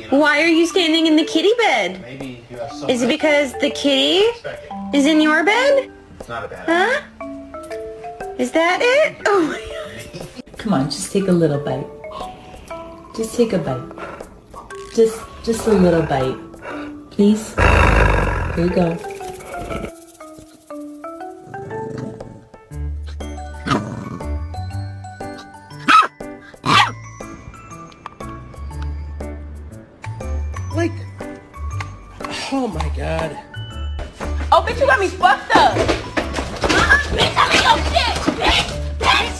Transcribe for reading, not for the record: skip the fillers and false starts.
Why are you standing in the kitty bed? Maybe you have some. Is it because the kitty is in your bed? It's not a bad Huh? Is that it? Oh my God. Come on, just take a little bite. Just take a bite. Just a little bite. Please. Here you go. Like, oh my God. Oh, bitch, you got me fucked up. Bitch, I'm in your shit, bitch.